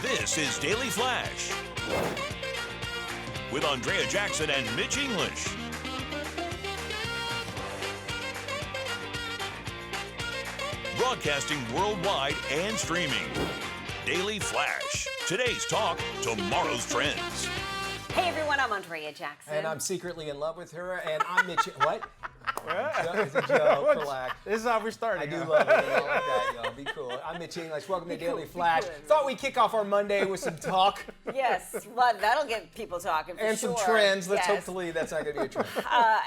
This is Daily Flash with Andrea Jackson and Mitch English. Broadcasting worldwide and streaming. Daily Flash. Today's talk, tomorrow's trends. Hey everyone, I'm Andrea Jackson. And I'm secretly in love with her, and I'm Mitch. What? It's a joke, relax. This is how we're starting. I do love it. I like that, y'all. Be cool. I'm Mitch English. Welcome to Daily Flash. Thought we'd kick off our Monday with some talk. Yes, well, that'll get people talking for and sure. some trends. Let's Yes. hopefully that's not going to be a trend.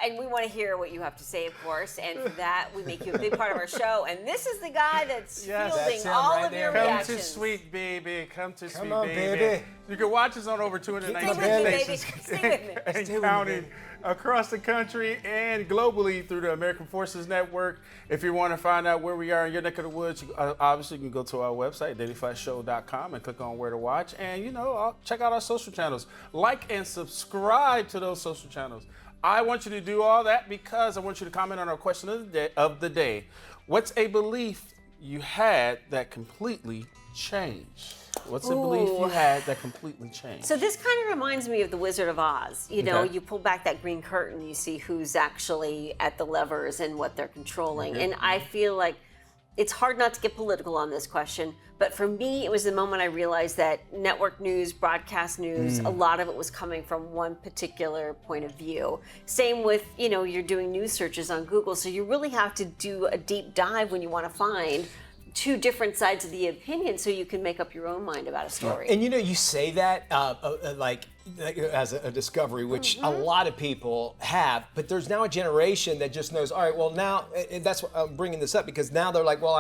And we want to hear what you have to say, of course. And for that, we make you a big part of our show. And this is the guy that's Yes. fielding That's him all right of your there. Come reactions. to Sweet Baby. Come to Sweet on, baby. You can watch us on over Stay 290 with me, baby. stations Stay with me. and Stay with me, counting baby. across the country and globally through the American Forces Network. If you want to find out where we are in your neck of the woods, obviously you can go to our website, dailyflashshow.com, and click on where to watch. And, check out our social channels. Like and subscribe to those social channels. I want you to do all that because I want you to comment on our question of the day. What's a belief you had that completely changed? What's a belief you had that completely changed? So this kind of reminds me of The Wizard of Oz. You know, Okay. you pull back that green curtain, you see who's actually at the levers and what they're controlling. And I feel like it's hard not to get political on this question, but for me, it was the moment I realized that network news, broadcast news, a lot of it was coming from one particular point of view. Same with, you're doing news searches on Google, so you really have to do a deep dive when you want to find two different sides of the opinion so you can make up your own mind about a story. And you say that like as a discovery, which a lot of people have, but there's now a generation that just knows, all right, well now, and that's what I'm bringing this up because now they're like, well,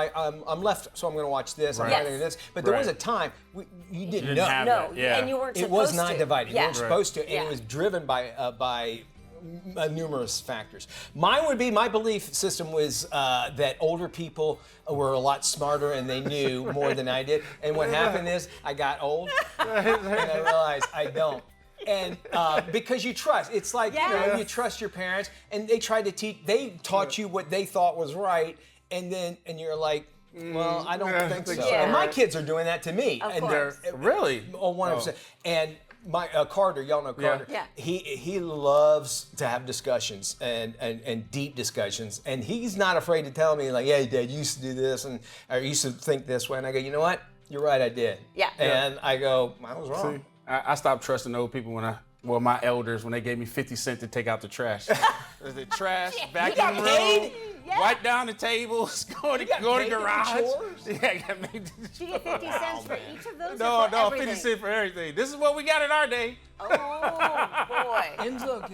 I'm left, so I'm going to watch this, I'm Right. going to do this. But there was a Right. time you didn't didn't know. have No, that, yeah. and you weren't It supposed was to. not divided. Yeah. You weren't supposed to, and Yeah. it was driven by numerous factors. Mine would be my belief system was that older people were a lot smarter and they knew more than I did. And what happened is I got old and I realized I don't. And because you trust, it's like Yes. you trust your parents, and they tried to teach. They taught you what they thought was right, and you're like. Well, I don't think so. so. And my kids are doing that to me. Of and course. they're Really? Oh, 100%. And my Carter, y'all know Carter. Yeah. He loves to have discussions and deep discussions, and he's not afraid to tell me like, "Yeah, Dad, you used to do this, and I used to think this way." And I go, "You know what? You're right, I did." Yeah. And I go, "I was wrong." See, I stopped trusting old people my elders, when they gave me 50 cents to take out the trash. The trash, back got in the room, paid? Yeah. wipe down the tables, go to got the paid to do garage. chores? Yeah, I got paid to do Do you get 50 cents for each of those? No, or for no, everything? 50 cents for everything. This is what we got in our day. Oh boy. Enzo,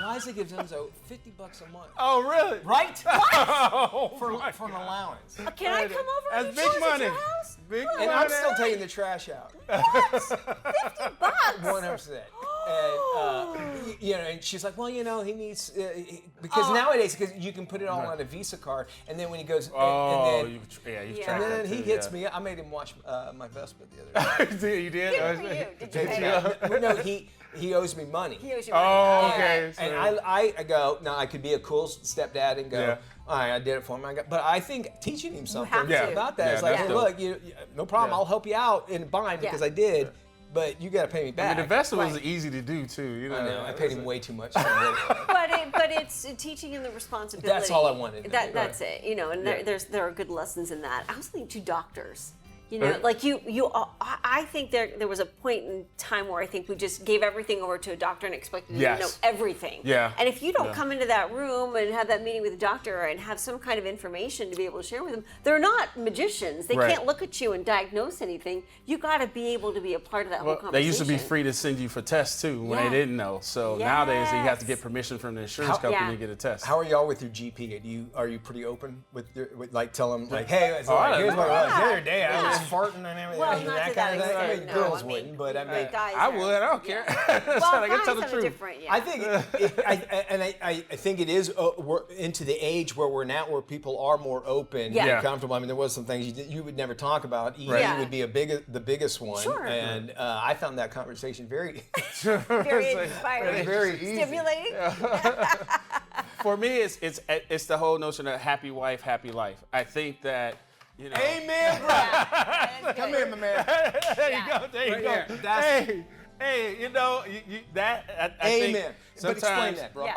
Liza gives Enzo $50 a month. Oh, really? Right? Oh, For an allowance. Can I come over That's and big chores at money. your house? Big Oh, And money. I'm still taking the trash out. $50. 100%. And she's like, well, he needs because nowadays because you can put it all on a Visa card, and then when he goes, Oh, and you Yeah. tracked then that he too, hits yeah. me. I made him wash my Vespa the other day. You did? Good for you. Did you pay him? No, he owes me money. He owes you money. Oh, Yeah. okay. And So- I go, now I could be a cool stepdad and go, Yeah. all right, I did it for him. But I think teaching him something have to. about that Yeah, is like, that's hey, dope. look, no problem. Yeah. I'll help you out in bind because I did, but you got to pay me I back. mean, the Vespa was Right. easy to do too. You know, I know, I paid him way too much. So But it's teaching him the responsibility. That's all I wanted to do. That's it. And Yeah. there are good lessons in that. I was thinking to doctors. Right. Like I think there was a point in time where I think we just gave everything over to a doctor and expected him to know Yes. everything. Yeah. And if you don't Yeah. come into that room and have that meeting with the doctor and have some kind of information to be able to share with them, they're not magicians. They Right. can't look at you and diagnose anything. You got to be able to be a part of that whole Well, conversation. they used to be free to send you for tests too when Yeah. they didn't know. So nowadays you have to Yes. get permission from the insurance company Yeah. to get a test. How are y'all with your GP? Are you pretty open with like tell them like, hey, it's Oh, I like, here's what it was the Yeah. other day. I was Yeah. farting and everything. Well, not that to kind that of thing. I extent, mean, no. girls I mean, wouldn't, but I mean, But guys I are- would. I don't care. Well, I gotta guys tell the have a truth. different. Yeah. I think, I think it is. We're into the age where we're now, where people are more open, Yeah. and comfortable. I mean, there was some things you would never talk about. ED Right. would be the biggest one, Sure. and I found that conversation very, very inspiring, very easy. stimulating. For me, it's the whole notion of happy wife, happy life. I think that You know. Amen, bro. Come in, my man. There you go. There you Right go. there. Hey, you know that. I Amen. think But explain sometimes that, bro. Yeah.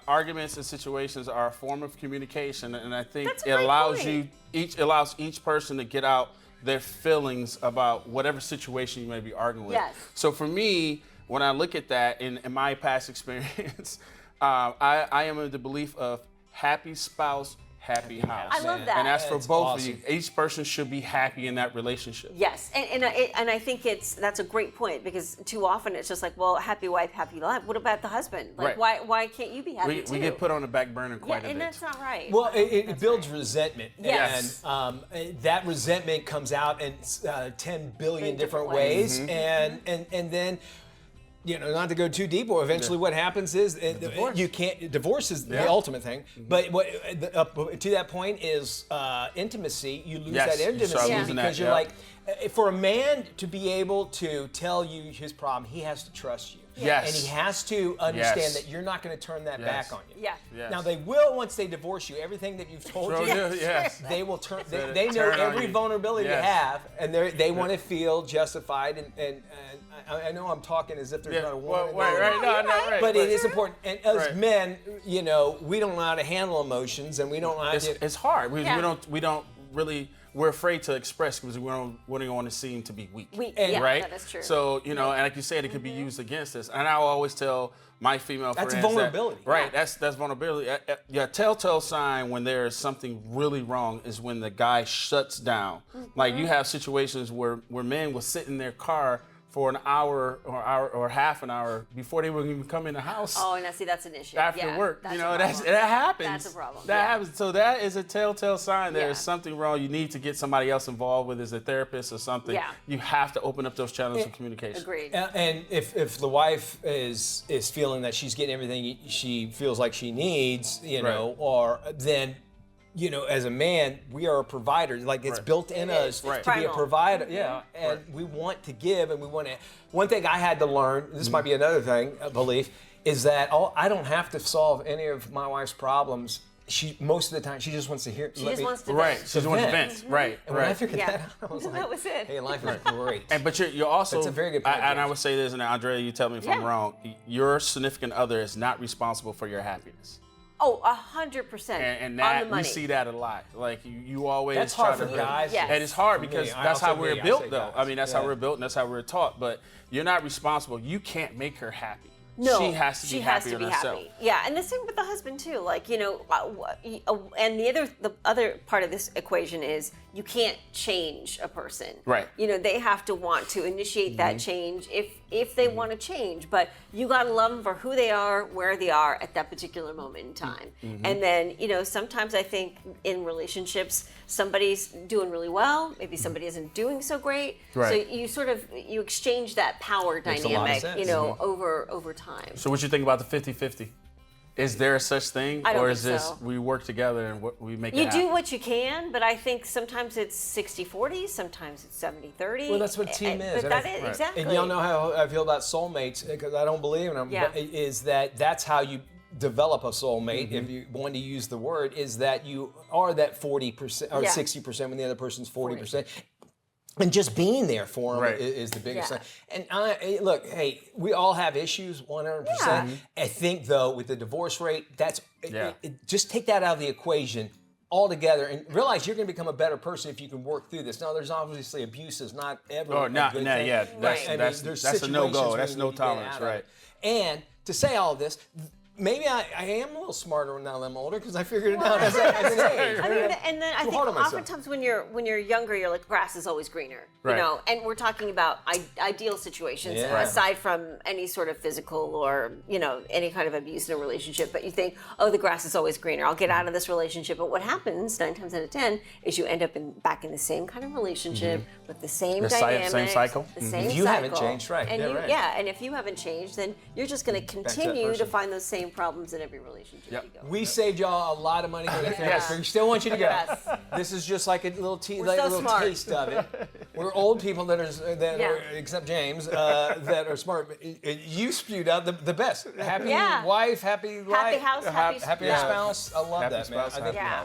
arguments and situations are a form of communication, and I think That's a it great allows point. each person to get out their feelings about whatever situation you may be arguing with. Yes. So for me, when I look at that in my past experience, I am of the belief of happy spouse, happy house. I love that. And that's for That's both of you. awesome. Each person should be happy in that relationship. Yes, and I think that's a great point, because too often it's just like, well, happy wife, happy life. What about the husband? Like, Right. why can't you be happy too? We get put on the back burner yeah, quite a bit. and that's not right. Well, it That's builds right. resentment. Yes. And that resentment comes out in 10 billion In different different ways. ways. And then, you know, not to go too deep, or eventually what happens is you can't, divorce is the ultimate thing. But what to that point is intimacy. You lose Yes, that you intimacy start losing because that, you're yeah. like, for a man to be able to tell you his problem, he has to trust you. Yes. And he has to understand Yes. that you're not going to turn that Yes. back on you. Yeah. Yes. Now they will, once they divorce you, everything that you've told Sure you, do, yes. they will turn. So They know turn on every you. vulnerability Yes. you have, and they want to feel justified. And I know I'm talking as if there's Yeah, not a well, woman. right, right, no, you're no, right. right. But it is important. And as Right. men, you know, we don't know how to handle emotions, and we don't know how to. It's hard. We Yeah. don't really. We're afraid to express because we don't want to seem to be weak. Yeah, right? that is true. So, you know, and like you said, it could be used against us. And I will always tell my female That's friends vulnerability. That, right, Yeah. that's vulnerability. Yeah, telltale sign when there is something really wrong is when the guy shuts down. Like you have situations where men will sit in their car for an hour or half an hour before they would even come in the house. Oh, and see, that's an issue. After Yeah, work, that's you a know, problem. that happens. That's a problem. That Yeah. happens. So that is a telltale sign there Yeah. is something wrong. You need to get somebody else involved with as a therapist or something. Yeah. You have to open up those channels of communication. Agreed. And if the wife is feeling that she's getting everything she feels like she needs, you know, or then, you know, as a man, we are a provider. Like it's Right. built in It us is. to It's be a primal. provider. Yeah, and we want to give, and we want to. One thing I had to learn. This might be another thing, a belief, is that I don't have to solve any of my wife's problems. She most of the time she just wants to hear. She just wants to Right. vent. She just wants to vent. vent. Right. And when I Right. figured Yeah. that out, I was like, That was it. "Hey, life is great." But you're also. That's a very good point, And I James. would say this, and Andrea, you tell me if I'm Yeah. wrong. Your significant other is not responsible for your happiness. Oh, 100%. And on that the we money. see that a lot. Like you always That's try hard to for really- guys. Yes. And it's hard For me, because I'll that's say how me, we're I'll built, say though. guys. I mean, that's how Yeah. we're built, and that's how we're taught. But you're not responsible. You can't make her happy. No, she has to be she happy has to on be herself. happy. Yeah, and the same with the husband too. Like, you know, and the other part of this equation is you can't change a person. Right. You know, they have to want to initiate that change if they want to change. But you gotta love them for who they are, where they are at that particular moment in time. And then, you know, sometimes I think in relationships somebody's doing really well, maybe somebody isn't doing so great. Right. So you exchange that power Makes a lot of dynamic, sense. you know, over time. So what you think about the 50-50? Is there a such thing? I don't or think is this so. we work together and we make it You happen? do what you can, but I think sometimes it's 60-40, sometimes it's 70-30. Well, that's what team is. But And that I- is, Right. exactly. And y'all know how I feel about soulmates because I don't believe in them. Yeah. But is that's how you develop a soulmate, if you want to use the word, is that you are that 40% or Yeah. 60% when the other person's 40%. And just being there for them Right. is the biggest Yeah. thing. And look, hey, we all have issues, 100%. I think though, with the divorce rate, Yeah. just take that out of the equation altogether and realize you're going to become a better person if you can work through this. Now, there's obviously abuse is not ever Oh, a not- good no, thing. yeah, that's- I mean, that's- there's that's a no-go. situations where That's you no need to get tolerance, out of right. it. And to say all this, maybe I am a little smarter now that I'm older because I figured it out as an age. I mean, and then I Too think hard on myself. oftentimes when you're younger, you're like grass is always greener, Right. you know. And we're talking about ideal situations Yeah. Right. aside from any sort of physical or any kind of abuse in a relationship. But you think, oh, the grass is always greener. I'll get out of this relationship. But what happens 9 times out of 10 is you end up back in the same kind of relationship with the same The dynamics, same cycle. the same If you haven't cycle. changed, right, And yeah, right. and if you haven't changed, then you're just going to continue to person. find those same problems in every relationship Yep. you go. We saved y'all a lot of money with it. Yes. We still want you to go. Yes. This is just like a little, We're like so a little smart. taste of it. We're old people that Yeah. are, except James, that are smart. But you spewed out the best. Happy Yeah. wife, happy life, Happy house, happy happy yeah. spouse. I love Happy that, man. spouse, I think happy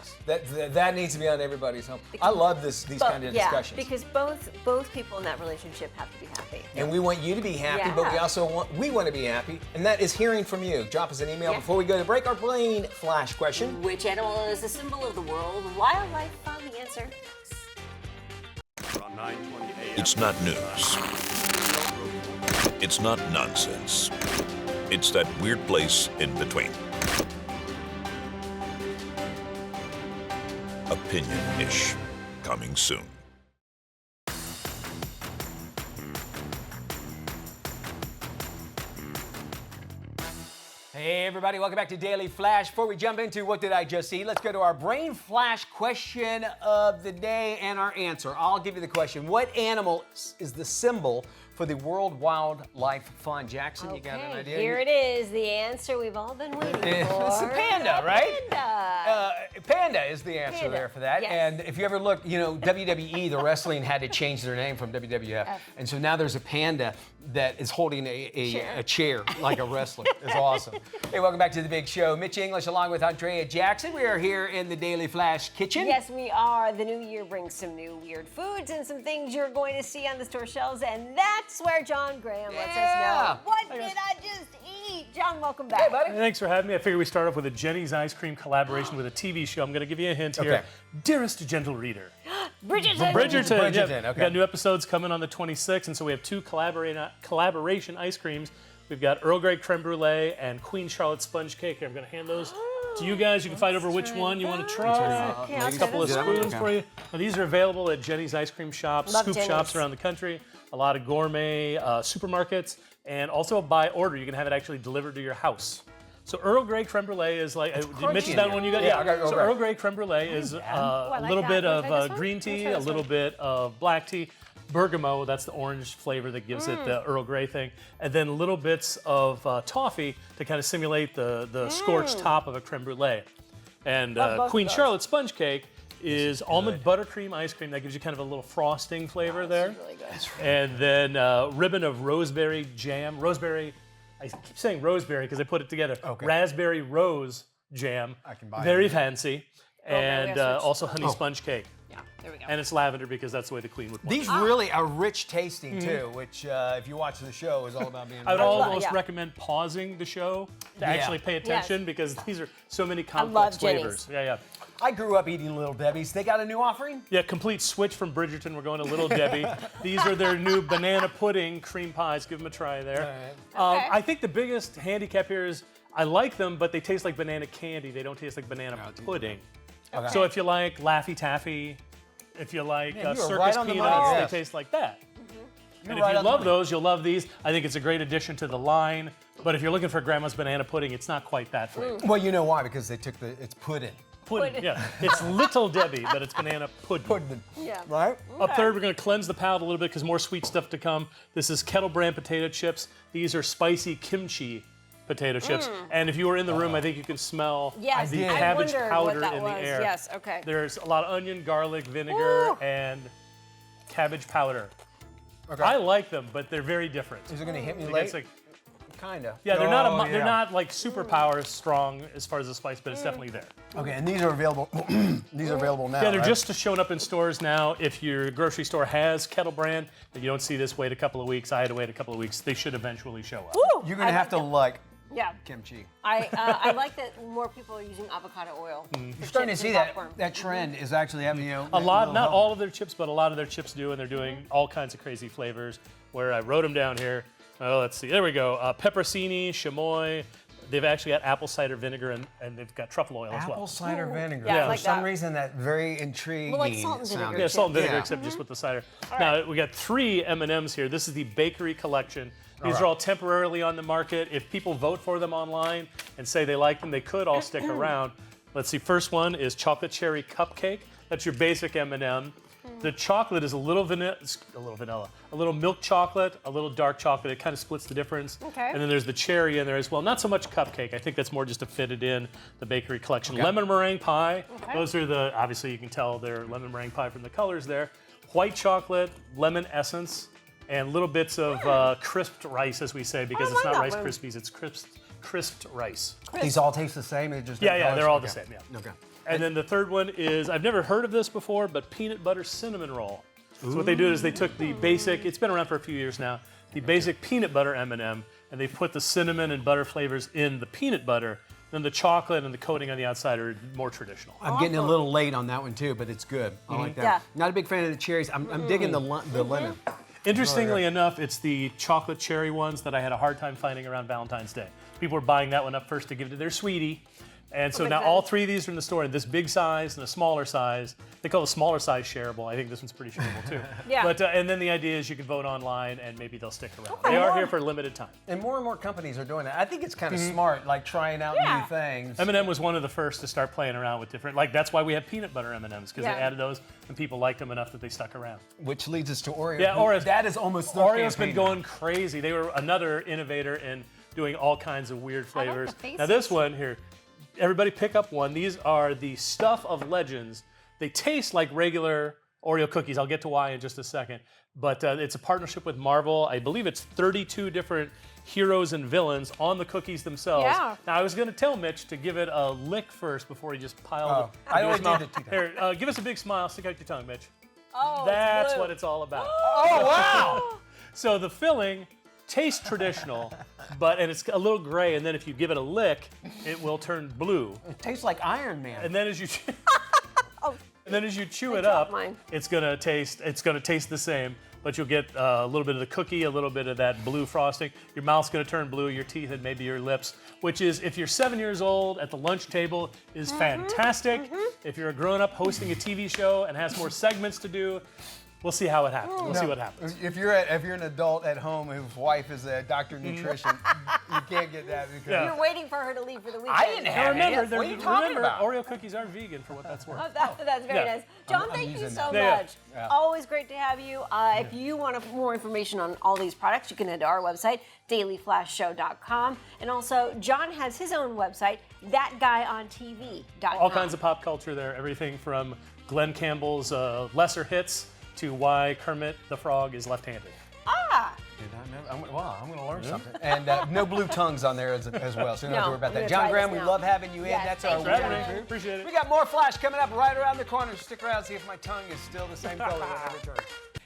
house. that needs to be on everybody's home. I love these kind of discussions. because both people in that relationship have to be happy. And we want you to be happy, but we Yeah. also want to be happy, and that is hearing from you. Drop us an email Yeah. before we go to break. Our brain flash question. Which animal is the symbol of the world? Wildlife. Found the answer. On 9:20 a.m. It's not news. It's not nonsense. It's that weird place in between. Opinion-ish. Coming soon. Hey everybody, welcome back to Daily Flash. Before we jump into what did I just see, let's go to our brain flash question of the day and our answer. I'll give you the question. What animal is the symbol for the World Wildlife Fund? Jackson, you got an idea? Here it is. The answer we've all been waiting for. It's a panda, right? Panda. Panda is the answer Panda, there for that. yes. And if you ever look, WWE, the wrestling had to change their name from WWF. And so now there's a panda that is holding a chair like a wrestler. It's awesome. Hey, welcome back to the big show. Mitch English along with Andrea Jackson. We are here in the Daily Flash kitchen. Yes, we are. The new year brings some new weird foods and some things you're going to see on the store shelves, and that's where John Graham lets us Yeah. know. What did I just eat? John, welcome back. Hey, buddy. Thanks for having me. I figured we start off with a Jenny's Ice Cream collaboration with a TV show. I'm going to give you a hint here. Okay. Dearest gentle reader. Bridgerton. Bridgerton. Bridgerton, Yep. okay. We've got new episodes coming on the 26th, and so we have two collaboration ice creams. We've got Earl Grey Creme Brulee and Queen Charlotte Sponge Cake. I'm going to hand those to you guys. You can fight over which one you want to try. Okay, I'll A couple of try this one. spoons for you. Now, these are available at Jenny's Ice Cream shops, Love scoop Jenny's. shops around the country, a lot of gourmet supermarkets, and also by order. You can have it actually delivered to your house. So Earl Grey Creme Brulee is like, did you mention that one you got? Yeah, I got Earl So Grey. Earl Grey Creme Brulee is I a like little that. bit Wanna of try this one? green Let me tea, try a this little one. bit of black tea, bergamot, that's the orange flavor that gives it the Earl Grey thing, and then little bits of toffee to kind of simulate the scorched top of a creme brulee. And Love both Queen of those. Charlotte Sponge Cake is almond buttercream ice cream that gives you kind of a little frosting flavor there. Really good. And then ribbon of rosemary jam. I keep saying rosemary because I put it together. Okay. Raspberry rose jam. I can buy Very it. fancy. now we And have switched. also honey sponge cake. Yeah, there we go. And it's lavender because that's the way the queen would want it. These really are rich tasting too, which if you watch the show is all about being. I would rich. almost yeah. recommend pausing the show to actually pay attention because these are so many love complex Jenny's. flavors. Yeah. I grew up eating Little Debbie's. They got a new offering. Yeah, complete switch from Bridgerton. We're going to Little Debbie. These are their new banana pudding cream pies. Give them a try there. Okay. I think the biggest handicap here is I like them, but they taste like banana candy. They don't taste like banana pudding. Okay. So if you like Laffy Taffy, if you like Man, you are circus right on the peanuts, money, they yes. taste like that. And if right you on the love money. those, you'll love these. I think it's a great addition to the line. But if you're looking for grandma's banana pudding, it's not quite that flavor. Well, you know why? Because they took it's pudding. Pudding, yeah. It's Little Debbie, but it's banana pudding. Pudding. Yeah. Right? Up third, we're going to cleanse the palate a little bit because more sweet stuff to come. This is Kettle Brand potato chips. These are spicy kimchi potato chips. And if you were in the room, I think you can smell Yes, the I cabbage wondered powder what that in was. the air. Yes, okay. There's a lot of onion, garlic, vinegar, Ooh. and cabbage powder. Okay. I like them, but they're very different. Is it going to hit me Like, late? it's like- Kinda. yeah, they're not they're yeah. not like superpower strong as far as the spice, but it's definitely there. Okay, and these are available. These are available now. Yeah, they're right? just showing up in stores now. If your grocery store has Kettle Brand, and you don't see this, wait a couple of weeks. I had to wait a couple of weeks. They should eventually show up. Ooh, You're going I to have to like like that. Yeah. kimchi. I like that more people are using avocado oil. You're starting to see that trend is actually having A lot, not all of their chips, but a lot of their chips do, and they're doing all kinds of crazy flavors. Where I wrote them down here. Oh, let's see. There we go. Peppercini, chamoy. They've actually got apple cider vinegar, and they've got truffle oil as apple well. cider vinegar. Yeah, I For like some that. reason, that very intriguing. Well, like salt and vinegar. sounded. Yeah, salt and vinegar, Yeah. except just with the cider. Now we got 3 M&Ms here. This is the bakery collection. These right. are all temporarily on the market. If people vote for them online and say they like them, they could all stick around. Let's see. First one is chocolate cherry cupcake. That's your basic M&M. The chocolate is a little vanilla, a little milk chocolate, a little dark chocolate. It kind of splits the difference. Okay. And then there's the cherry in there as well. Not so much cupcake. I think that's more just to fit it in the bakery collection. Lemon meringue pie. Okay. Those are the, obviously you can tell they're lemon meringue pie from the colors there. white chocolate, lemon essence, and little bits of crisped rice, as we say, because it's not like Rice that one. Krispies, it's crisped rice. These all taste the same. They're just Yeah, they're all the Okay. same, yeah. Okay. And then the third one is, I've never heard of this before, but peanut butter cinnamon roll. So what they do is they took the basic, it's been around for a few years now, the basic peanut butter M&M, and they put the cinnamon and butter flavors in the peanut butter. Then the chocolate and the coating on the outside are more traditional. I'm getting a little late on that one too, but it's good. I like that. Yeah. Not a big fan of the cherries. I'm digging the lemon. Interestingly enough, it's the chocolate cherry ones that I had a hard time finding around Valentine's Day. People were buying that one up first to give to their sweetie. And so now all three of these are in the store in this big size and a smaller size. They call the smaller size shareable. I think this one's pretty shareable too. Yeah. But and then the idea is you can vote online and maybe they'll stick around. They are here for a limited time. And more companies are doing that. I think it's kind of smart, like trying out Yeah. new things. M&M was one of the first to start playing around with different, like that's why we have peanut butter M&Ms, because Yeah. they added those and people liked them enough that they stuck around. Which leads us to Oreo. Yeah, Oreos. That is almost their Oreo's been campaign going crazy. They were another innovator in doing all kinds of weird I like flavors. the faces. Now this one here, everybody pick up one. These are the Stuff of Legends. They taste like regular Oreo cookies. I'll get to why in just a second. But it's a partnership with Marvel. I believe it's 32 different heroes and villains on the cookies themselves. Yeah. Now I was going to tell Mitch to give it a lick first before he just piled it. I into his already mouth. did it 2 Here, give us a big smile. Stick out your tongue, Mitch. Oh, That's blue. what it's all about. Oh, wow! So the filling tastes traditional, and it's a little gray, and then if you give it a lick, it will turn blue. It tastes like Iron Man. And then as you chew it dropped up, mine. it's gonna taste the same, but you'll get a little bit of the cookie, a little bit of that blue frosting. Your mouth's gonna turn blue, your teeth, and maybe your lips, which is, if you're 7 years old at the lunch table, is fantastic. If you're a grown-up hosting a TV show and has more segments to do, we'll see how it happens. We'll see what happens. If you're an adult at home whose wife is a doctor of nutrition, you can't get that because Yeah. You're waiting for her to leave for the weekend. I didn't have Now remember, it. What are you talking about? Oreo cookies are vegan for what that's worth. Oh, that's very Yeah. nice. John, I'm thank you using so that. Yeah, yeah. much. Always great to have you. If you want more information on all these products, you can head to our website, dailyflashshow.com. And also, John has his own website, thatguyontv.com. All kinds of pop culture there. Everything from Glenn Campbell's lesser hits to why Kermit the Frog is left-handed. Ah! Did I know? Wow, I'm going to learn something. And no blue tongues on there as well, so you don't have to No, worry about I'm that. gonna John try Graham, this we now. love having you in. Yes, That's thank our you, Right, John. man. Appreciate it. We got more Flash coming up right around the corner. Stick around, see if my tongue is still the same color when I return.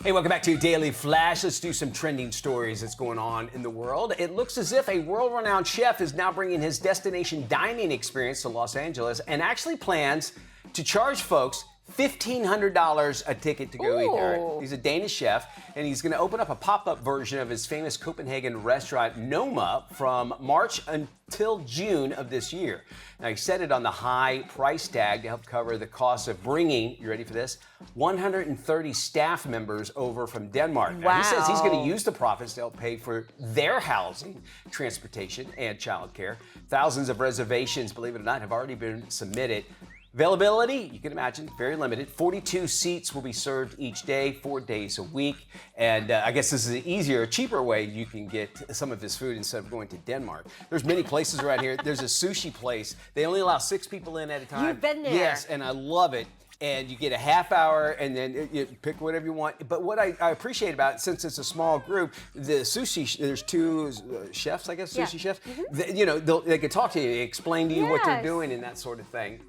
Hey, welcome back to Daily Flash. Let's do some trending stories that's going on in the world. It looks as if a world-renowned chef is now bringing his destination dining experience to Los Angeles and actually plans to charge folks $1,500 a ticket to go eat there. Ooh. He's a Danish chef, and he's going to open up a pop-up version of his famous Copenhagen restaurant Noma from March until June of this year. Now, he set it on the high price tag to help cover the cost of bringing, you ready for this, 130 staff members over from Denmark. Now, he says he's going Wow. to use the profits to help pay for their housing, transportation, and childcare. Thousands of reservations, believe it or not, have already been submitted. Availability, you can imagine, very limited. 42 seats will be served each day, 4 days a week. And I guess this is an easier, cheaper way you can get some of his food instead of going to Denmark. There's many places around here. There's a sushi place. They only allow 6 people in at a time. You've been there. Yes, and I love it. And you get a half hour and then you pick whatever you want. But what I appreciate about it, since it's a small group, the sushi, there's 2 chefs, I guess, sushi Yeah. Mm-hmm. chefs. They could talk to you, explain to you what you're Yes. doing and that sort of thing.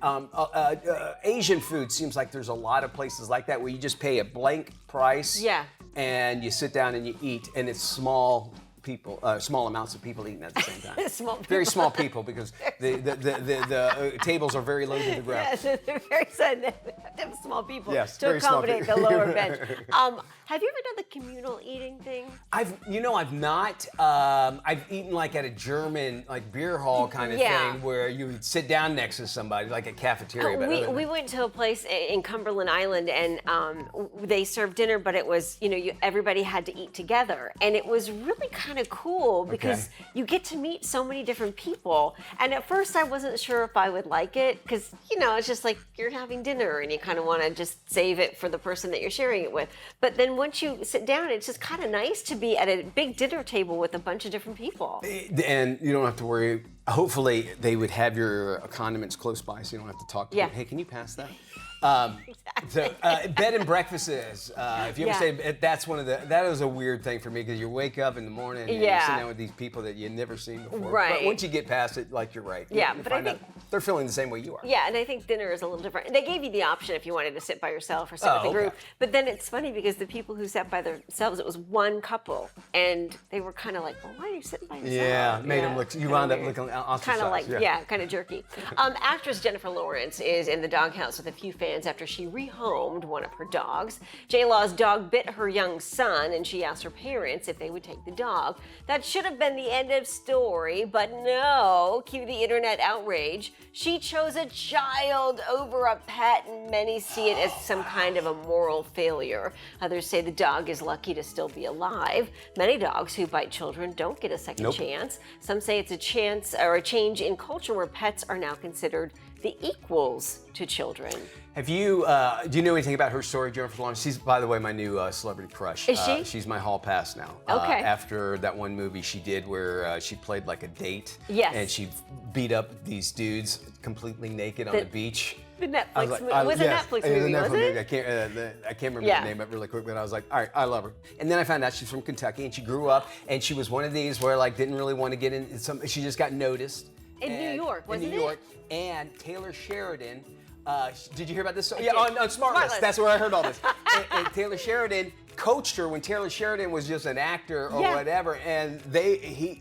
Asian food seems like there's a lot of places like that where you just pay a blank price. Yeah. And you sit down and you eat, and it's small amounts of people eating at the same time. Small Very people. small people because the tables are very low to the ground. Yes, they're very sad. They have to have small people Yes, to very small accommodate the people. lower bench. Have you ever done the communal eating thing? I've not. I've eaten like at a German beer hall kind of Yeah. thing where you would sit down next to somebody like a cafeteria. but other than We went to a place in Cumberland Island, and they served dinner, but it was everybody had to eat together, and it was really kind of cool because you get to meet so many different people. And at first, I wasn't sure if I would like it because it's just like you're having dinner, and you kind of want to just save it for the person that you're sharing it with. But then once you sit down, it's just kind of nice to be at a big dinner table with a bunch of different people. And you don't have to worry. Hopefully, they would have your condiments close by, so you don't have to talk to Yeah. them. Hey, can you pass that? So, bed and breakfasts. If you ever Yeah. say that is a weird thing for me because you wake up in the morning and you're Yeah. sitting down with these people that you've never seen before. Right. But once you get past it, like you're right. Yeah, you but I find out think- they're feeling the same way you are. Yeah, and I think dinner is a little different. They gave you the option if you wanted to sit by yourself or sit with Oh, a group. okay. But then it's funny because the people who sat by themselves, it was one couple, and they were kind of like, "Well, why are you sitting by yourself?" Yeah, made them look. You wound up weird. looking ostracized. Kind of like, kind of jerky. Actress Jennifer Lawrence is in the doghouse with a few fans after she rehomed one of her dogs. J-Law's dog bit her young son, and she asked her parents if they would take the dog. That should have been the end of story, but no. Cue the internet outrage. She chose a child over a pet, and many see it as some kind of a moral failure. Others say the dog is lucky to still be alive. Many dogs who bite children don't get a second Nope. chance. Some say it's a chance or a change in culture where pets are now considered the equals to children. Have you? Do you know anything about her story, Jennifer Lawrence? She's, by the way, my new celebrity crush. Is she? She's my hall pass now. Okay. After that one movie she did where she played like a date. Yes. And she beat up these dudes completely naked on the beach. The Netflix I was like, movie. It was yes, a Netflix it was a movie, Netflix was it? movie. I can't remember Yeah. the name of it really quick, but I was like, all right, I love her. And then I found out she's from Kentucky and she grew up and she was one of these where like didn't really want to get in. She just got noticed. In New York, wasn't in it? New York. And Taylor Sheridan. Did you hear about this? I Yeah, did. on SmartList. SmartList. That's where I heard all this. and Taylor Sheridan coached her when Taylor Sheridan was just an actor or Yeah. whatever, and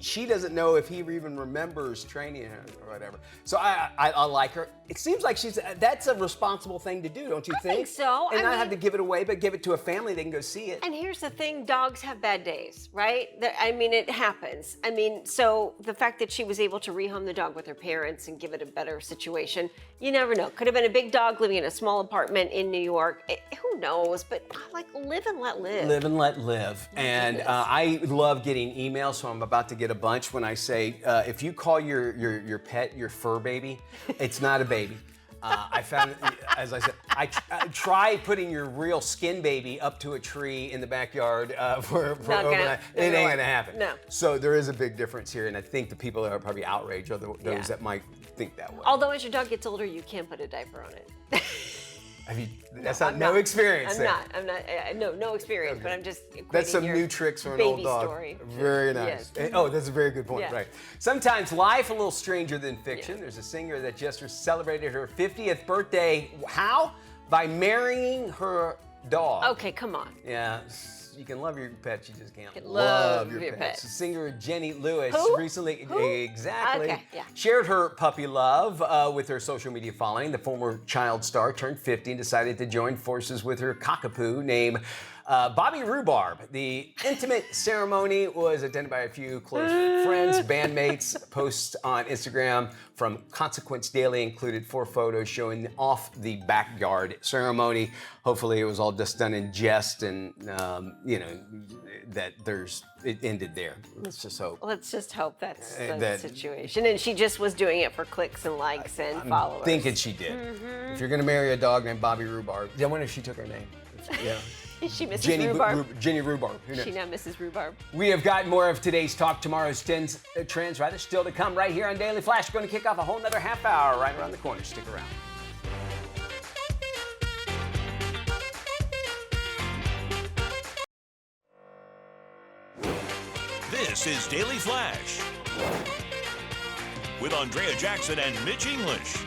she doesn't know if he even remembers training her or whatever. So I like her. It seems like that's a responsible thing to do, don't you think? think so. And I not mean- have to give it away, but give it to a family they can go see it. And here's the thing, dogs have bad days, right? I mean, it happens. I mean, so the fact that she was able to rehome the dog with her parents and give it a better situation, you never know. Could have been a big dog living in a small apartment in New York. Who knows? But like, live and let live. Live and let live. And goodness. I love getting emails, so I'm about to get a bunch when I say, if you call your pet your fur baby, it's not a baby. I found, as I said, I try putting your real skin baby up to a tree in the backyard for Not gonna- overnight. not It gonna ain't work. gonna happen. No. So there is a big difference here, and I think the people that are probably outraged are those Yeah. that might think that way. Although as your dog gets older, you can put a diaper on it. That's not no experience there. No experience, but I'm just That's equating some your new tricks for an baby old dog. story. Very nice. Yes. And- oh, that's a very good point. Yeah. Right. Sometimes life a little stranger than fiction. Yeah. There's a singer that just celebrated her 50th birthday. How? By marrying her dog. Okay, come on. Yeah. You can love your pet, you just can't love your your pet. pet. Singer Jenny Lewis Who? recently Who? exactly Okay, yeah. shared her puppy love with her social media following. The former child star turned 50 and decided to join forces with her cockapoo named Bobby Rhubarb. The intimate ceremony was attended by a few close friends, bandmates. Posts on Instagram from Consequence Daily included 4 photos showing off the backyard ceremony. Hopefully, it was all just done in jest, and that it ended there. Let's just hope. Let's just hope that's the that- situation. And she just was doing it for clicks and likes and followers. Thinking she did. Mm-hmm. If you're gonna marry a dog named Bobby Rhubarb, I wonder if she took her name. Yeah. Is she Mrs. Jenny Rhubarb? Jenny Rhubarb. Who knows? She now Mrs. Rhubarb. We have got more of today's talk, tomorrow's trends, still to come right here on Daily Flash. Going to kick off a whole nother half hour right around the corner. Stick around. This is Daily Flash with Andrea Jackson and Mitch English.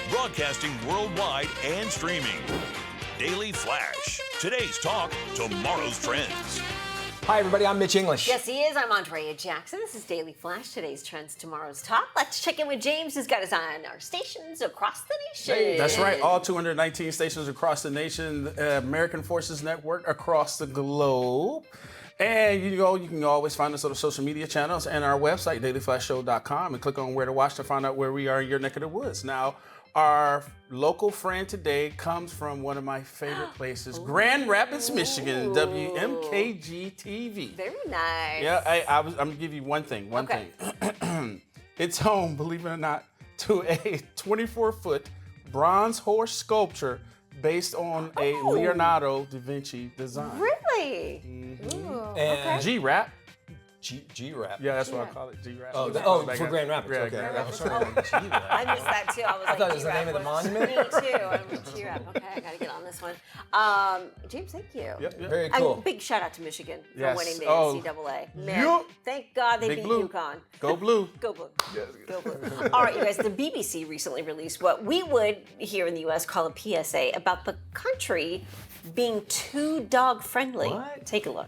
Broadcasting worldwide and streaming. Daily Flash. Today's talk, tomorrow's trends. Hi, everybody. I'm Mitch English. Yes, he is. I'm Andrea Jackson. This is Daily Flash. Today's trends, tomorrow's talk. Let's check in with James, who's got us on our stations across the nation. That's right. All 219 stations across the nation, American Forces Network across the globe. And you can always find us on the social media channels and our website, dailyflashshow.com, and click on Where to Watch to find out where we are in your neck of the woods. Now, our local friend today comes from one of my favorite places, Grand Rapids, Michigan, WMKG TV. Very nice. Yeah, I'm gonna give you one thing. Okay. Thing. It's home, believe it or not, to a 24-foot bronze horse sculpture based on a Oh. Leonardo da Vinci design. Really? Ooh, okay. G-Rap, G-Rap. Yeah, that's what I call it. G-Rap. For Grand Rapids. Yeah, Okay. Grand Rapids. G-Rap. I missed that too. I was like, thought it was the G-Rap name of the was- monument. Me too. I'm with G-Rap. Okay, I gotta get on this one. James, thank you. Yep. Very cool. And big shout out to Michigan for Yes. winning the Oh. NCAA. Man, Yep. thank God they Big beat Blue. UConn. Go Blue. Go Blue. Go Blue. All right, you guys, the BBC recently released what we would here in the US call a PSA about the country being too dog friendly. What? Take a look.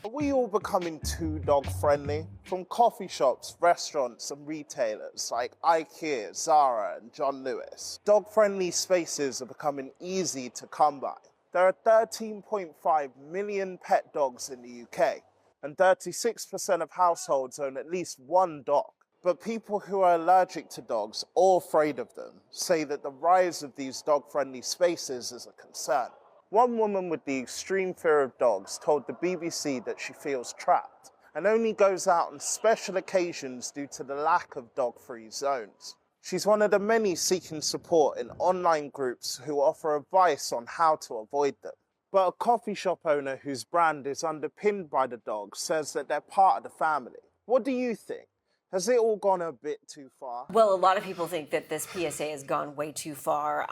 Are we all becoming too dog friendly? From coffee shops, restaurants, and retailers like IKEA, Zara, and John Lewis, dog friendly spaces are becoming easy to come by. There are 13.5 million pet dogs in the UK, and 36% of households own at least one dog. But people who are allergic to dogs or afraid of them say that the rise of these dog friendly spaces is a concern. One woman with the extreme fear of dogs told the BBC that she feels trapped and only goes out on special occasions due to the lack of dog-free zones. She's one of the many seeking support in online groups who offer advice on how to avoid them. But a coffee shop owner whose brand is underpinned by the dogs says that they're part of the family. What do you think? Has it all gone a bit too far? Well, a lot of people think that this PSA has gone way too far.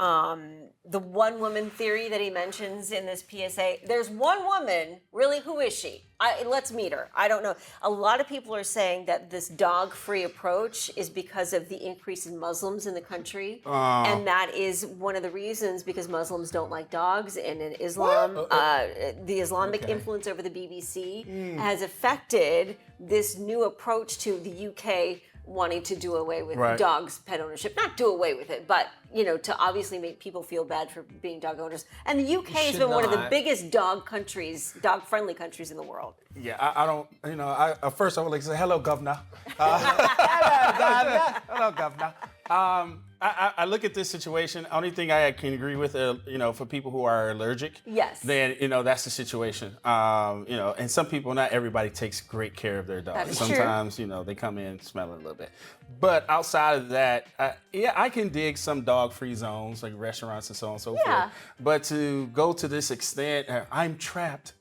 The one woman theory that he mentions in this PSA, there's one woman, really, who is she? Let's meet her. I don't know. A lot of people are saying that this dog-free approach is because of the increase in Muslims in the country. And that is one of the reasons, because Muslims don't like dogs. And in Islam, the Islamic influence over the BBC has affected this new approach to the UK wanting to do away with Right. dogs pet ownership. Not do away with it, but to obviously make people feel bad for being dog owners. And the UK has should been one of the not. biggest dog-friendly countries in the world. Yeah, I don't, at first I would like to say, hello, governor. Hello, governor. Hello, governor. I look at this situation, only thing I can agree with, for people who are allergic, Yes. then, that's the situation. And some people, not everybody takes great care of their That dogs. is true. Sometimes, they come in smelling a little bit. But outside of that, I can dig some dog-free zones, like restaurants and so on and so Yeah. forth. But to go to this extent, I'm trapped.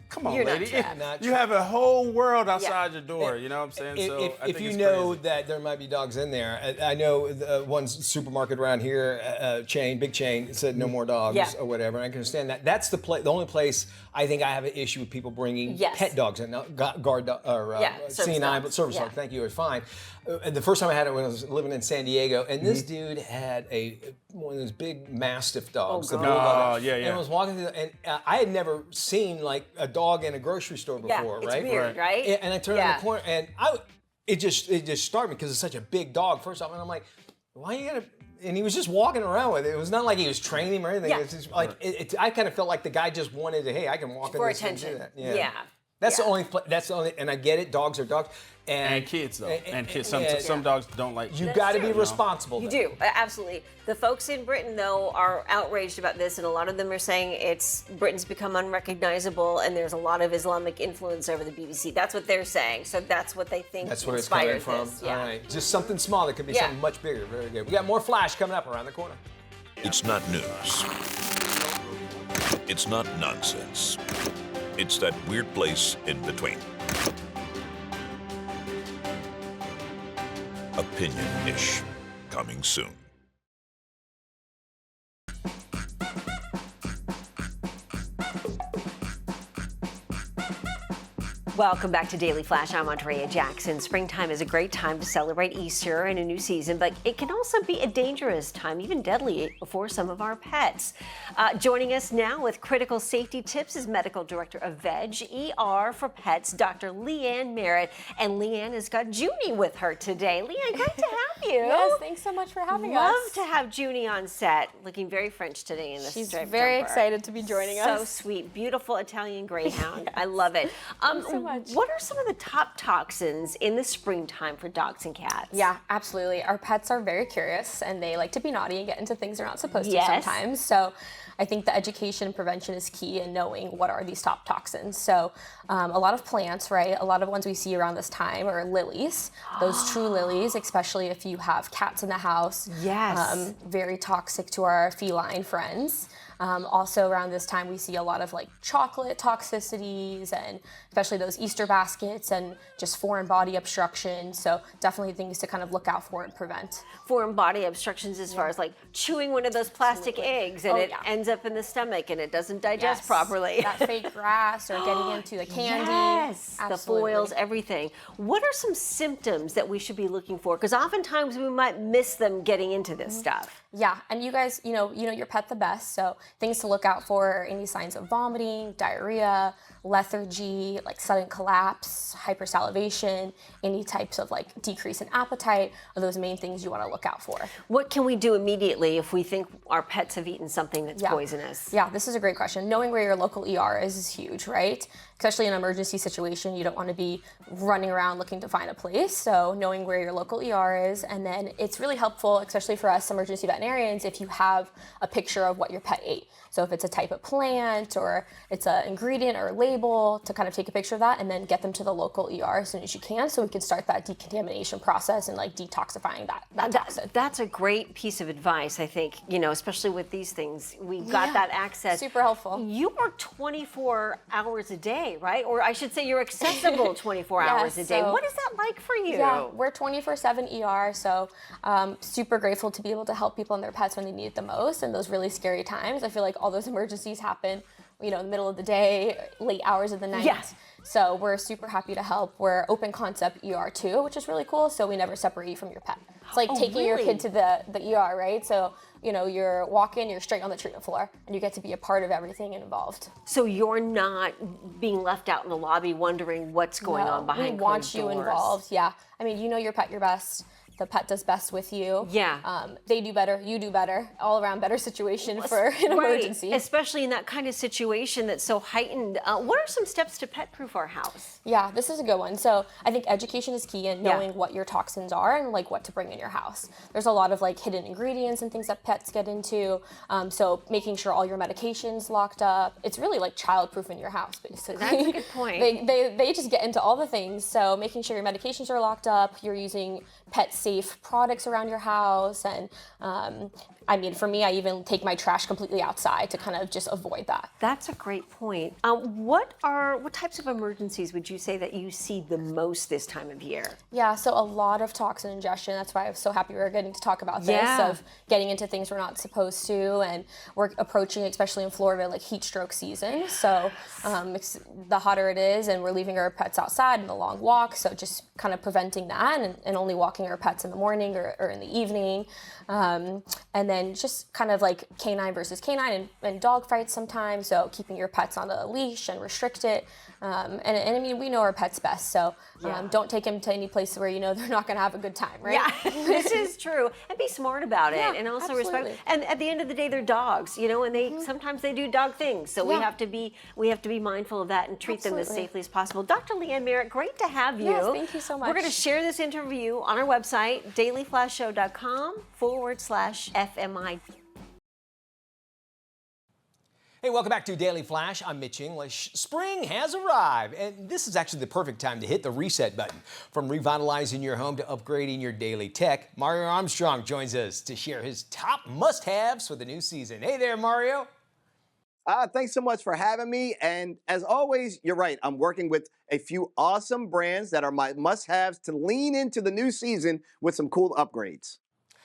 Come on, You're not lady. trapped. You have a whole world outside your door. You know what I'm saying? I If think you it's know crazy. that there might be dogs in there, I know one supermarket around here, big chain, said no more dogs Yeah. or whatever. And I can understand that. That's the only place I think I have an issue with people bringing Yes. pet dogs in. Now, guard or service C&I, dogs. but service Yeah. dog. Thank you. It was fine. And the first time I had it when I was living in San Diego, and this dude had one of those big Mastiff dogs. the God. blue dog. Oh, yeah. And I was walking through, and I had never seen like a dog in a grocery store Yeah, before, it's right? weird, right? And I turned Yeah. around the corner, and it just started me because it's such a big dog. First off, and I'm like, why you gotta? And he was just walking around with it. It was not like he was training him or anything. Yeah. It's just like I kind of felt like the guy just wanted to. Hey, I can walk For in this and do attention. that. Yeah. That's Yeah. the only. That's the only. And I get it. Dogs are dogs. And kids, though. And kids. yeah. Some dogs don't like You That's got to be true. responsible. You though. do, absolutely. The folks in Britain, though, are outraged about this, and a lot of them are saying Britain's become unrecognizable, and there's a lot of Islamic influence over the BBC. That's what they're saying. So that's what they think That's where it's coming inspired from. this. Yeah. All right. Just something small that could be Yeah. something much bigger. Very good. We got more Flash coming up around the corner. It's not news. It's not nonsense. It's that weird place in between. Opinion-ish. Coming soon. Welcome back to Daily Flash. I'm Andrea Jackson. Springtime is a great time to celebrate Easter and a new season, but it can also be a dangerous time, even deadly, for some of our pets. Joining us now with critical safety tips is Medical Director of Veg ER for Pets, Dr. Leanne Merritt. And Leanne has got Junie with her today. Leanne, great to have you. Yes, thanks so much for having Love us. to have Junie on set, looking very French today in this She's striped very jumper. excited to be joining So us. sweet, beautiful Italian greyhound. I love it. Thanks so much. What are some of the top toxins in the springtime for dogs and cats? Yeah, absolutely. Our pets are very curious and they like to be naughty and get into things they're not supposed Yes. to sometimes. So I think the education and prevention is key in knowing what are these top toxins. So a lot of plants, right? A lot of ones we see around this time are lilies. Those true lilies, especially if you have cats in the house. Yes. Very toxic to our feline friends. Also around this time we see a lot of like chocolate toxicities and especially those those Easter baskets and just foreign body obstruction. So definitely things to kind of look out for and prevent. Foreign body obstructions as far as like chewing one of those plastic eggs and Oh, it yeah. ends up in the stomach and it doesn't digest Yes. properly. That fake grass or getting into the candy. Yes, the Absolutely. foils, everything. What are some symptoms that we should be looking for? Because oftentimes we might miss them getting into this stuff. Yeah, and you guys, you know your pet the best. So things to look out for are any signs of vomiting, diarrhea, lethargy, like sudden collapse, hypersalivation, any types of like decrease in appetite are those main things you want to look out for. What can we do immediately if we think our pets have eaten something that's Yeah. poisonous? Yeah, this is a great question. Knowing where your local ER is huge, right? Especially in an emergency situation, you don't want to be running around looking to find a place. So knowing where your local ER is, and then it's really helpful, especially for us emergency veterinarians, if you have a picture of what your pet ate. So if it's a type of plant or it's an ingredient or a label, to kind of take a picture of that and then get them to the local ER as soon as you can, so we can start that decontamination process and like detoxifying that toxin. That's a great piece of advice, I think, especially with these things. We got Yeah, that access. super helpful. You are 24 hours a day, right? Or I should say you're accessible 24 Yeah, hours a day. so- What is that like for you? Yeah, we're 24/7 ER, so super grateful to be able to help people and their pets when they need it the most in those really scary times. I feel like all those emergencies happen, in the middle of the day, late hours of the night. Yes. So we're super happy to help. We're open concept ER too, which is really cool. So we never separate you from your pet. It's like taking your really? kid to the ER, right? So you're walking, you're straight on the treatment floor, and you get to be a part of everything involved. So you're not being left out in the lobby wondering what's going on behind We want closed you doors. involved. Yeah, I mean, you know your pet your best. The pet does best with you. Yeah. They do better. You do better. All around better situation for an emergency. Especially in that kind of situation that's so heightened. What are some steps to pet-proof our house? Yeah, this is a good one. So I think education is key in Yeah. knowing what your toxins are and like what to bring in your house. There's a lot of like hidden ingredients and things that pets get into. So making sure all your medications locked up. It's really like child-proofing your house, basically. That's a good point. They just get into all the things. So making sure your medications are locked up. You're using pet-safe products around your house, and I mean, for me, I even take my trash completely outside to kind of just avoid that. That's a great point. What types of emergencies would you say that you see the most this time of year? Yeah, so a lot of toxin ingestion. That's why I was so happy we were getting to talk about this, Yeah. of getting into things we're not supposed to. And we're approaching, especially in Florida, like heat stroke season. So the hotter it is, and we're leaving our pets outside in the long walk. So just kind of preventing that and only walking our pets in the morning or in the evening. And then just kind of like canine versus canine and dog fights sometimes. So keeping your pets on a leash and restrict it. And I mean, we know our pets best. So don't take them to any place where they're not going to have a good time, right? Yeah, this is true. And be smart about it, Yeah, and also absolutely. respect. And at the end of the day, they're dogs, and they sometimes they do dog things. So we Yeah. have to be mindful of that and treat them as Absolutely. safely as possible. Dr. Leanne Merritt, great to have you. Yes, thank you so much. We're going to share this interview on our website, dailyflashshow.com/FMI. Hey, welcome back to Daily Flash. I'm Mitch English. Spring has arrived, and this is actually the perfect time to hit the reset button. From revitalizing your home to upgrading your daily tech, Mario Armstrong joins us to share his top must-haves for the new season. Hey there, Mario. Thanks so much for having me. And as always, you're right. I'm working with a few awesome brands that are my must-haves to lean into the new season with some cool upgrades.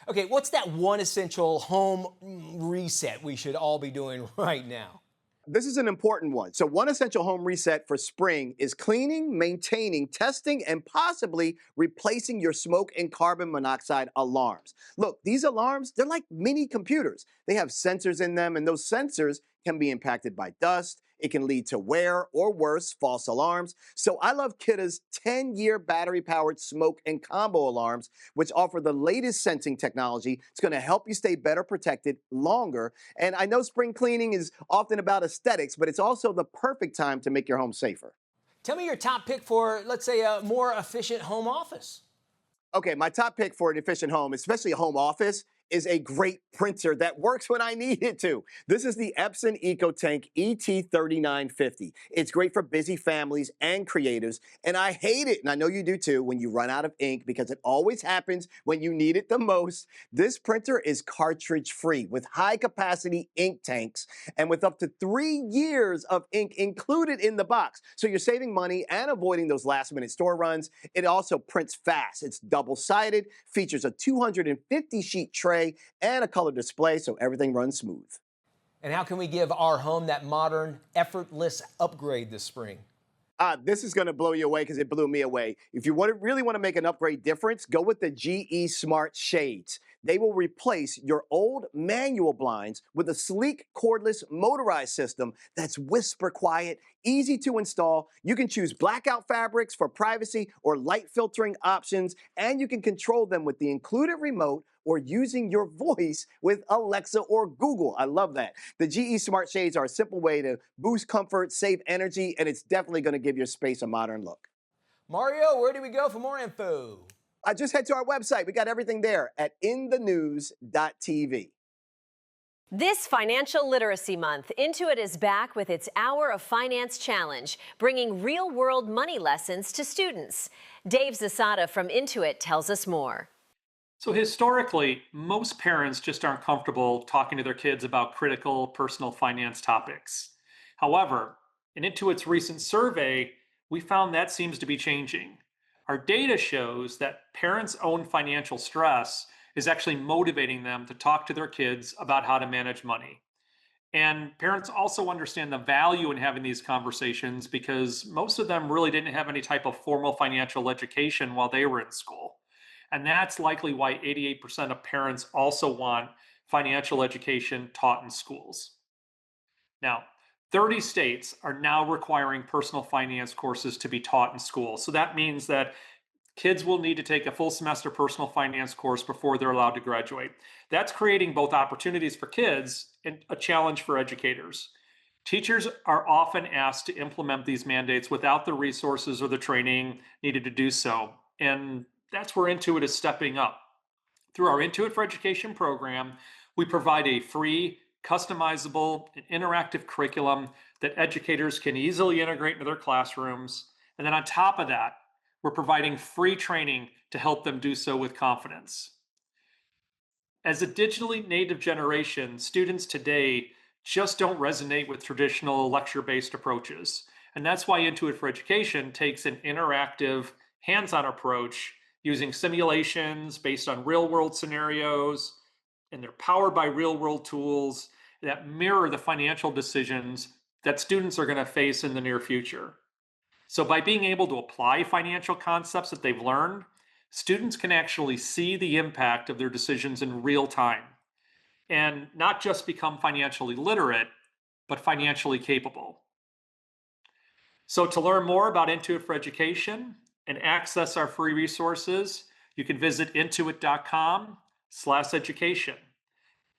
Okay, what's that one essential home reset we should all be doing right now? This is an important one. So one essential home reset for spring is cleaning, maintaining, testing, and possibly replacing your smoke and carbon monoxide alarms. Look, these alarms, they're like mini computers. They have sensors in them, and those sensors can be impacted by dust. It can lead to wear or worse, false alarms. So I love Kidde's 10-year battery-powered smoke and combo alarms, which offer the latest sensing technology. It's going to help you stay better protected longer. And I know spring cleaning is often about aesthetics, but it's also the perfect time to make your home safer. Tell me your top pick for, let's say, a more efficient home office. Okay, my top pick for an efficient home, especially a home office, is a great printer that works when I need it to. This is the Epson EcoTank ET3950. It's great for busy families and creatives, and I hate it, and I know you do too, when you run out of ink because it always happens when you need it the most. This printer is cartridge-free with high-capacity ink tanks and with up to 3 years of ink included in the box. So you're saving money and avoiding those last-minute store runs. It also prints fast. It's double-sided, features a 250-sheet tray and a color display, so everything runs smooth. And how can we give our home that modern, effortless upgrade this spring? This is going to blow you away because it blew me away. If you really want to make an upgrade difference, go with the GE Smart Shades. They will replace your old manual blinds with a sleek, cordless, motorized system that's whisper quiet, easy to install. You can choose blackout fabrics for privacy or light filtering options, and you can control them with the included remote or using your voice with Alexa or Google. I love that. The GE Smart Shades are a simple way to boost comfort, save energy, and it's definitely going to give your space a modern look. Mario, where do we go for more info? Just head to our website. We got everything there at inthenews.tv. This Financial Literacy Month, Intuit is back with its Hour of Finance Challenge, bringing real-world money lessons to students. Dave Zasada from Intuit tells us more. So historically, most parents just aren't comfortable talking to their kids about critical personal finance topics. However, in Intuit's recent survey, we found that seems to be changing. Our data shows that parents' own financial stress is actually motivating them to talk to their kids about how to manage money. And parents also understand the value in having these conversations because most of them really didn't have any type of formal financial education while they were in school. And that's likely why 88% of parents also want financial education taught in schools. Now, 30 states are now requiring personal finance courses to be taught in schools. So that means that kids will need to take a full semester personal finance course before they're allowed to graduate. That's creating both opportunities for kids and a challenge for educators. Teachers are often asked to implement these mandates without the resources or the training needed to do so. And that's where Intuit is stepping up. Through our Intuit for Education program, we provide a free, customizable, and interactive curriculum that educators can easily integrate into their classrooms. And then on top of that, we're providing free training to help them do so with confidence. As a digitally native generation, students today just don't resonate with traditional lecture-based approaches. And that's why Intuit for Education takes an interactive, hands-on approach using simulations based on real-world scenarios, and they're powered by real-world tools that mirror the financial decisions that students are going to face in the near future. So by being able to apply financial concepts that they've learned, students can actually see the impact of their decisions in real time, and not just become financially literate, but financially capable. So to learn more about Intuit for Education and access our free resources, you can visit intuit.com/education.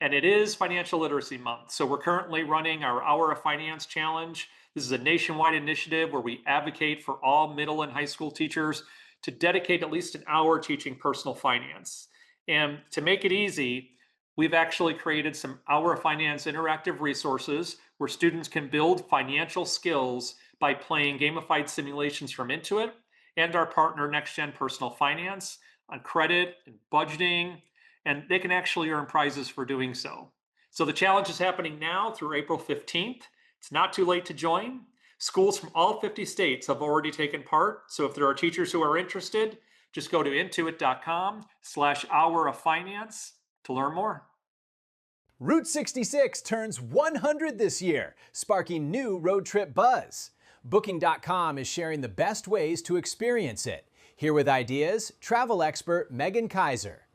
And it is Financial Literacy Month. So we're currently running our Hour of Finance Challenge. This is a nationwide initiative where we advocate for all middle and high school teachers to dedicate at least an hour teaching personal finance. And to make it easy, we've actually created some Hour of Finance interactive resources where students can build financial skills by playing gamified simulations from Intuit and our partner NextGen Personal Finance on credit and budgeting, and they can actually earn prizes for doing so. So the challenge is happening now through April 15th. It's not too late to join. Schools from all 50 states have already taken part. So if there are teachers who are interested, just go to intuit.com/hour of finance to learn more. Route 66 turns 100 this year, sparking new road trip buzz. Booking.com is sharing the best ways to experience it. Here with ideas, travel expert Megan Kaiser.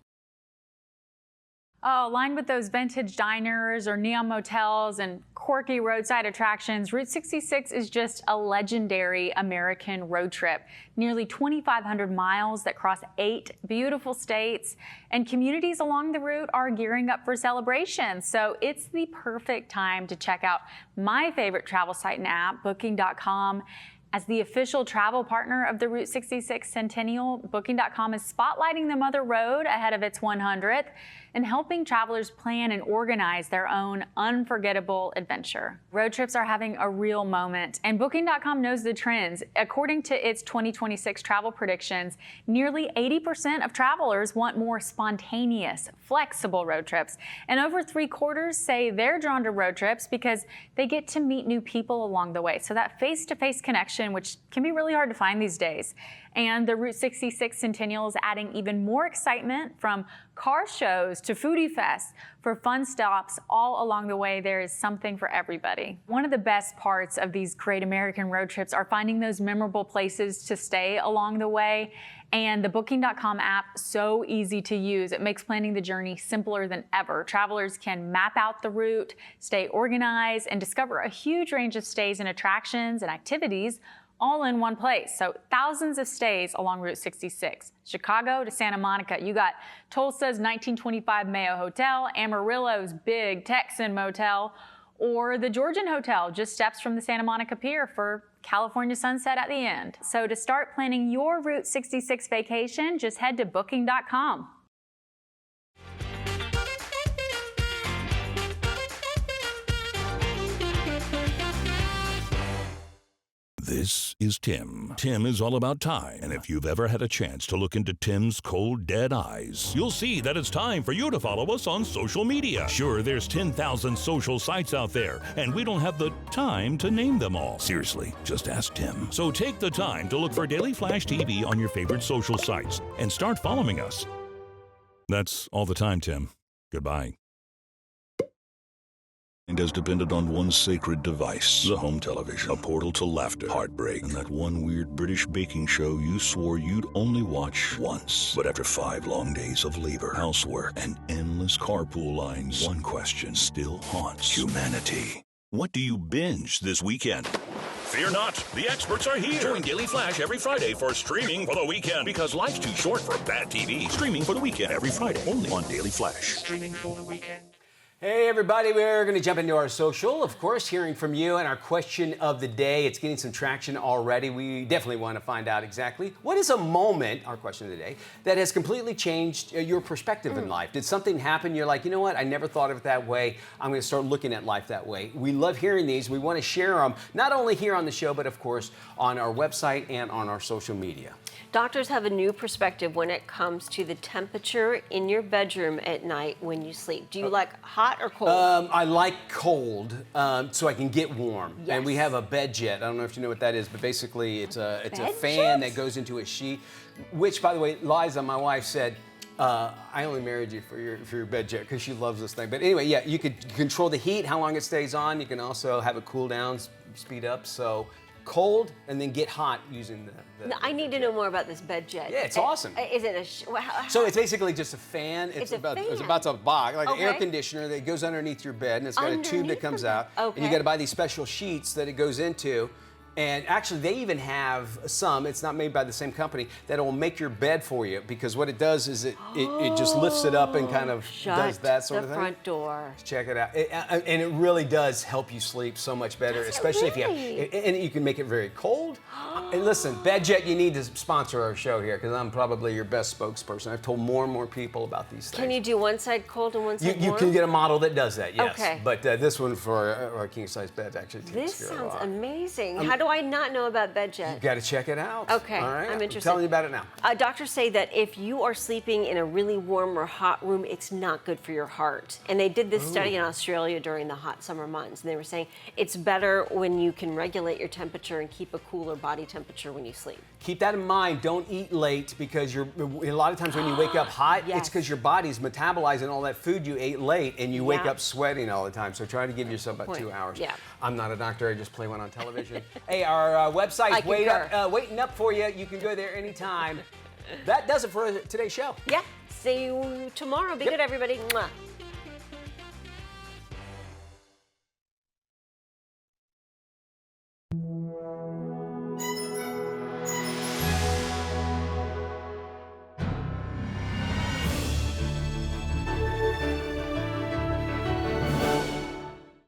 Oh, lined with those vintage diners or neon motels and quirky roadside attractions, Route 66 is just a legendary American road trip. Nearly 2,500 miles that cross 8 beautiful states, and communities along the route are gearing up for celebrations. So it's the perfect time to check out my favorite travel site and app, Booking.com. As the official travel partner of the Route 66 Centennial, Booking.com is spotlighting the Mother Road ahead of its 100th and helping travelers plan and organize their own unforgettable adventure. Road trips are having a real moment, and Booking.com knows the trends. According to its 2026 travel predictions, nearly 80% of travelers want more spontaneous, flexible road trips, and over 3/4 say they're drawn to road trips because they get to meet new people along the way. So that face-to-face connection, which can be really hard to find these days. And the Route 66 Centennial is adding even more excitement, from car shows to foodie fests. For fun stops all along the way, there is something for everybody. One of the best parts of these great American road trips are finding those memorable places to stay along the way. And the Booking.com app, so easy to use. It makes planning the journey simpler than ever. Travelers can map out the route, stay organized, and discover a huge range of stays and attractions and activities all in one place. So thousands of stays along Route 66. Chicago to Santa Monica. You got Tulsa's 1925 Mayo Hotel, Amarillo's Big Texan Motel, or the Georgian Hotel, just steps from the Santa Monica Pier for California sunset at the end. So to start planning your Route 66 vacation, just head to Booking.com. This is Tim. Tim is all about time. And if you've ever had a chance to look into Tim's cold, dead eyes, you'll see that it's time for you to follow us on social media. Sure, there's 10,000 social sites out there, and we don't have the time to name them all. Seriously, just ask Tim. So take the time to look for Daily Flash TV on your favorite social sites and start following us. That's all the time, Tim. Goodbye. And has depended on one sacred device, the home television, a portal to laughter, heartbreak, and that one weird British baking show you swore you'd only watch once. But after 5 long days of labor, housework, and endless carpool lines, one question still haunts humanity. What do you binge this weekend? Fear not, the experts are here. Join Daily Flash every Friday for Streaming for the Weekend, because life's too short for bad TV. Streaming for the Weekend every Friday, only on Daily Flash. Streaming for the weekend. Hey everybody, we're going to jump into our social, of course, hearing from you, and our question of the day. It's getting some traction already. We definitely want to find out exactly what is a moment, our question of the day, that has completely changed your perspective in life. Did something happen? You're like, you know what? I never thought of it that way. I'm going to start looking at life that way. We love hearing these. We want to share them, not only here on the show, but of course on our website and on our social media. Doctors have a new perspective when it comes to the temperature in your bedroom at night when you sleep. Do you like hot or cold? I like cold, so I can get warm. Yes. And we have a bed jet. I don't know if you know what that is, but basically it's a Bed fan jet? that goes into a sheet. Which, by the way, Liza, my wife, said, I only married you for your bed jet because she loves this thing. But anyway, yeah, you could control the heat, how long it stays on. You can also have it cool down, speed up. So cold and then get hot using the No, I need to know more about this bed jet. Yeah, it's awesome. Is it So it's basically just a fan. It's a fan. It's about a box, like an air Okay. conditioner that goes underneath your bed, and it's got a tube that Underneath comes the out. bed. And you Okay. got to buy these special sheets that it goes into. And actually, they even have some, it's not made by the same company, that will make your bed for you, because what it does is it just lifts it up and kind of does that sort of thing. the front door. Check it out. And it really does help you sleep so much better, Does it especially if you really? have, and you can make it very cold. And listen, BedJet, you need to sponsor our show here, because I'm probably your best spokesperson. I've told more and more amazing about these things. Can you do one side cold and one side You warm? can get a model that does that, yes. Okay. But this one for our king size bed actually takes This care of a sounds lot. amazing. How do I not know about BedJet? You got to check it out. Okay, All right? I'm interested. telling you about it now. Doctors say that if you are sleeping in a really warm or hot room, it's not good for your heart. And they did this study in Australia during the hot summer months, and they were saying it's better when you can regulate your temperature and keep a cooler body temperature when you sleep. Keep that in mind. Don't eat late, because a lot of times when you wake up hot, it's Yes. because your body's metabolizing all that food you ate late, and you wake Yeah. up sweating all the time. So try to give yourself about 2 hours. Yeah. I'm not a doctor. I just play one on television. Hey, our website's I concur. waiting up for you. You can go there anytime. That does it for today's show. Yeah. See you tomorrow. Be good, everybody. Mwah.